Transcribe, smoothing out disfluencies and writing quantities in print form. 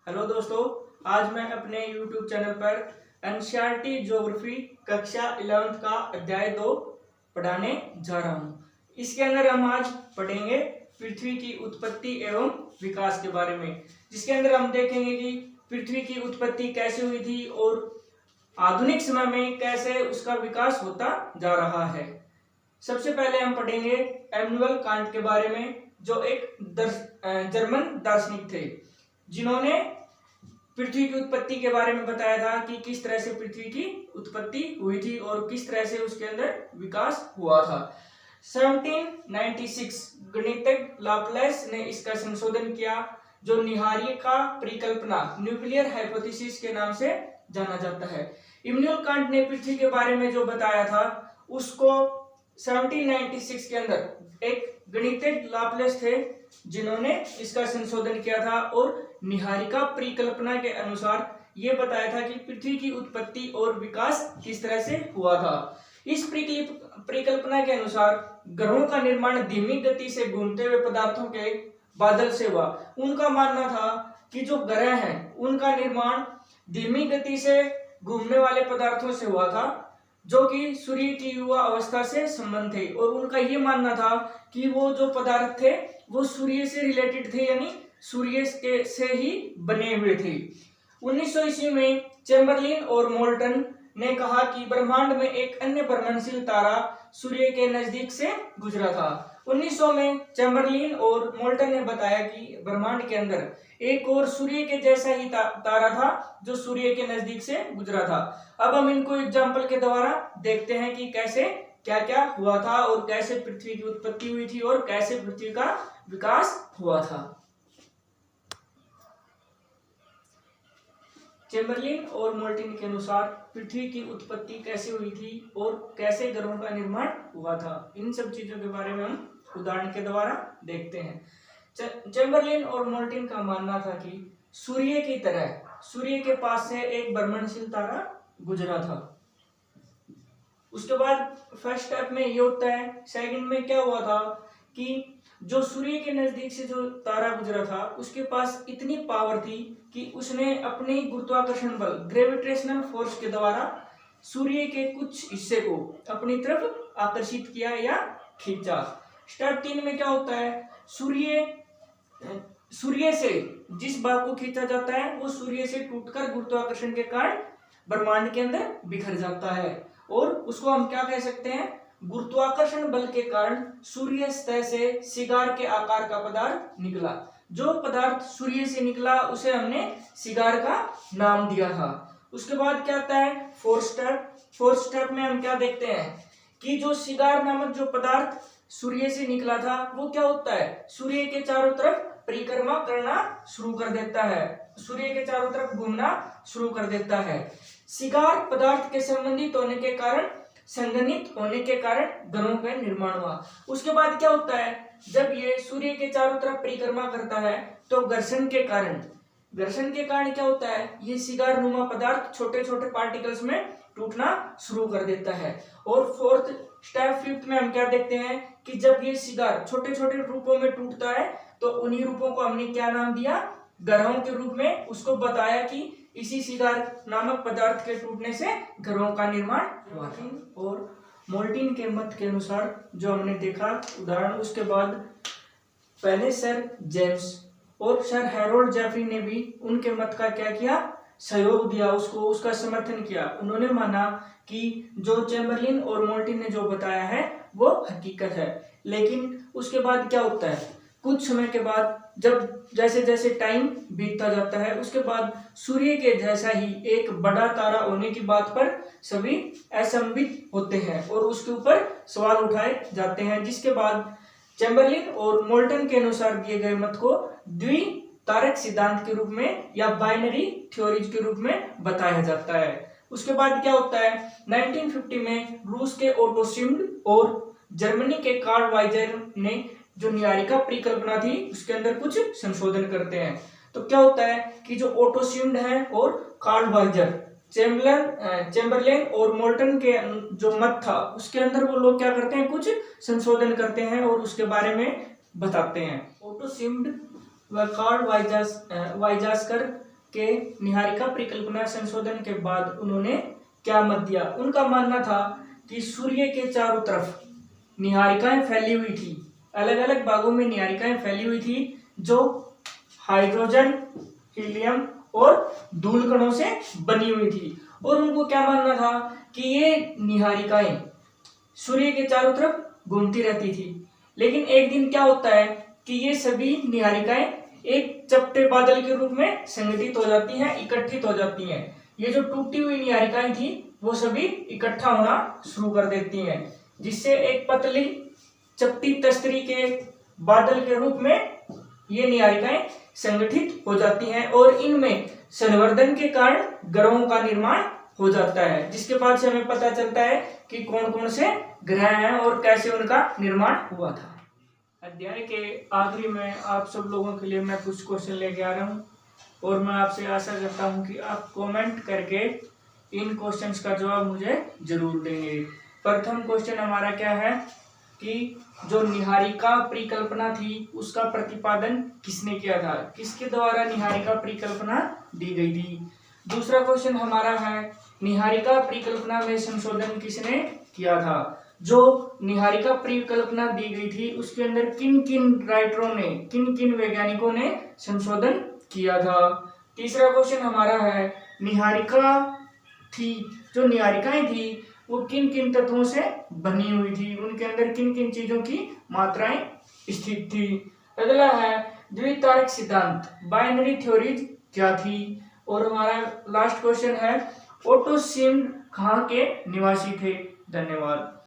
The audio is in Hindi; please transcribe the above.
हेलो दोस्तों, आज मैं अपने YouTube चैनल पर एनसीईआरटी ज्योग्राफी कक्षा 11th का अध्याय 2 पढ़ाने जा रहा हूँ। इसके अंदर हम आज पढ़ेंगे पृथ्वी की उत्पत्ति एवं विकास के बारे में, जिसके अंदर हम देखेंगे कि पृथ्वी की उत्पत्ति कैसे हुई थी और आधुनिक समय में कैसे उसका विकास होता जा रहा है। सबसे पहले हम पढ़ेंगे इमैनुएल कांट के बारे में, जो एक जर्मन दार्शनिक थे, जिन्होंने पृथ्वी की उत्पत्ति के बारे में बताया था कि किस तरह से पृथ्वी की उत्पत्ति हुई थी और किस तरह से उसके अंदर विकास हुआ था। 1796 गणितज्ञ लाप्लास ने इसका संशोधन किया, जो निहारिका परिकल्पना न्यूक्लियर हाइपोथेसिस के नाम से जाना जाता है। इमैनुएल कांट ने पृथ्वी के बारे में जो बताया था उसको 1796 के अंदर एक गणितज्ञ लाप्लास थे जिन्होंने इसका संशोधन किया था और निहारिका परिकल्पना के अनुसार ये बताया था कि पृथ्वी की उत्पत्ति और विकास किस तरह से हुआ था। इस परिकल्पना के अनुसार ग्रहों का निर्माण धीमी गति से घूमते हुए पदार्थों के बादल से हुआ। उनका मानना था कि जो ग्रह हैं उनका निर्माण धीमी गति से घूमने वाले पदार्थों से हुआ था, जो कि सूर्य की युवा अवस्था से संबंध थे, और उनका ये मानना था कि वो जो पदार्थ थे वो सूर्य से रिलेटेड थे, यानी सूर्य के से ही बने हुए थे। 1900 ईस्वी में चैम्बरलिन और मोल्टन ने कहा कि ब्रह्मांड में एक अन्य भ्रमणशील तारा सूर्य के नजदीक से गुजरा था। 1900 में चैम्बरलिन और मोल्टन ने बताया कि ब्रह्मांड के अंदर एक और सूर्य के जैसा ही तारा था जो सूर्य के नजदीक से गुजरा था। अब हम इनको एग्जाम्पल के द्वारा देखते हैं कि कैसे क्या क्या हुआ था और कैसे पृथ्वी की उत्पत्ति हुई थी और कैसे पृथ्वी का विकास हुआ था। चैम्बरलिन और मोल्टन के अनुसार पृथ्वी की उत्पत्ति कैसे हुई थी और कैसे ग्रहों का निर्माण हुआ था, इन सब चीजों के बारे में हम उदाहरण के द्वारा देखते हैं। चैम्बरलिन और मोल्टन का मानना था कि सूर्य की तरह सूर्य के पास से एक भ्रमणशील तारा गुजरा था। उसके बाद फर्स्ट स्टेप में ये होता है। सेकंड में क्या हुआ था कि जो सूर्य के नजदीक से जो तारा गुजरा था उसके पास इतनी पावर थी कि उसने अपने गुरुत्वाकर्षण बल ग्रेविटेशनल फोर्स के द्वारा सूर्य के कुछ हिस्से को अपनी तरफ आकर्षित किया या खींचा। स्टेप 3 में क्या होता है, सूर्य से जिस भाग को खींचा जाता है वो सूर्य से टूटकर गुरुत्वाकर्षण के कारण ब्रह्मांड के अंदर बिखर जाता है, और उसको हम क्या कह सकते हैं, गुरुत्वाकर्षण बल के कारण सूर्य सतह से सिगार के आकार का पदार्थ निकला। जो पदार्थ सूर्य से निकला उसे हमने सिगार का नाम दिया था। उसके बाद क्या आता है, फोर्थ स्टेप में हम क्या देखते हैं कि जो सिगार नामक जो पदार्थ सूर्य से निकला था वो क्या होता है, सूर्य के चारों तरफ परिक्रमा करना शुरू कर देता है, सूर्य के चारों तरफ घूमना शुरू कर देता है। सिगार पदार्थ के संबंधित होने के कारण संघनित होने के कारण ग्रहों का निर्माण हुआ। उसके बाद क्या होता है, जब ये सूर्य के चारों तरफ परिक्रमा करता है तो घर्षण के कारण क्या होता है, ये सिगार नुमा पदार्थ छोटे छोटे पार्टिकल्स में टूटना शुरू कर देता है। और फोर्थ स्टेप फिफ्थ में हम क्या देखते हैं कि जब ये सिगार छोटे छोटे रूपों में टूटता है तो उन्हीं रूपों को हमने क्या नाम दिया, ग्रहों के रूप में उसको बताया कि इसी सिगार नामक पदार्थ के टूटने से ग्रहों का निर्माण हुआ। और मोल्टन के मत के अनुसार जो हमने देखा उदाहरण, उसके बाद पहले सर जेम्स और सर हैरोल्ड जेफरी ने भी उनके मत का क्या किया, सहयोग दिया, उसका समर्थन किया। उन्होंने माना कि जो चैम्बरलिन और मोल्टन ने जो बताया है वो हकीकत है। लेकिन उसके बाद क्या होता है, कुछ समय के बाद जब जैसे जैसे टाइम बीतता जाता है उसके बाद सूर्य के जैसा ही एक बड़ा तारा होने की बात पर सभी असंबित होते हैं और उसके ऊपर सवाल उठाए जाते हैं, जिसके बाद चैम्बरलिन और मोल्टन के अनुसार दिए गए मत को द्वितारक सिद्धांत के रूप में या बाइनरी थ्योरीज के रूप में बताया जाता है। उसके बाद क्या होता है, 1950 में रूस के ओटो शिम्ड और जर्मनी के कार्ल वाइजर ने जो निहारिका परिकल्पना थी उसके अंदर कुछ संशोधन करते हैं। तो क्या होता है कि जो ओटो शिम्ड है और कार्ल वाइजर, चैम्बरलेन और मोल्टन के जो मत था उसके अंदर वो लोग क्या करते हैं, कुछ संशोधन करते हैं और उसके बारे में बताते हैं। ओटो शिम्ड व कार्ल वाइजास्कर के निहारिका परिकल्पना संशोधन के बाद उन्होंने क्या मत दिया। उनका मानना था कि सूर्य के चारों तरफ निहारिकाएं फैली हुई थी, अलग अलग भागों में निहारिकाएं फैली हुई थी जो हाइड्रोजन, हीलियम और धूल कणों से बनी हुई थी। और उनको क्या मानना था कि ये निहारिकाएं सूर्य के चारों तरफ घूमती रहती थी। लेकिन एक दिन क्या होता है कि ये सभी निहारिकाएं एक चपटे बादल के रूप में संगठित हो जाती हैं, इकट्ठित हो जाती हैं। ये जो टूटी हुई निहारिकाएं थी वो सभी इकट्ठा होना शुरू कर देती हैं, जिससे एक पतली चपटी तस्तरी के बादल के रूप में ये निहारिकाएं संगठित हो जाती हैं और इनमें संवर्धन के कारण ग्रहों का निर्माण हो जाता है, जिसके बाद से हमें पता चलता है कि कौन कौन से ग्रह हैं और कैसे उनका निर्माण हुआ था। अध्याय के आखिरी में आप सब लोगों के लिए मैं कुछ क्वेश्चन लेके आ रहा हूँ और मैं आपसे आशा करता हूँ कि आप कमेंट करके इन क्वेश्चंस का जवाब मुझे जरूर देंगे। प्रथम क्वेश्चन हमारा क्या है कि जो निहारिका परिकल्पना थी उसका प्रतिपादन किसने किया था, किसके द्वारा निहारिका परिकल्पना दी गई थी। दूसरा क्वेश्चन हमारा है निहारिका परिकल्पना में संशोधन किसने किया था। जो निहारिका परिकल्पना दी गई थी उसके अंदर किन किन राइटरों ने, किन किन वैज्ञानिकों ने संशोधन किया था। तीसरा क्वेश्चन हमारा है निहारिका थी, जो निहारिकाएं थी वो किन किन तत्वों से बनी हुई थी, उनके अंदर किन किन चीजों की मात्राएं स्थित थी। अगला है द्वितारक सिद्धांत, बाइनरी थ्योरीज क्या थी। और हमारा लास्ट क्वेश्चन है ओटो सिम्ड कहाँ के निवासी थे। धन्यवाद।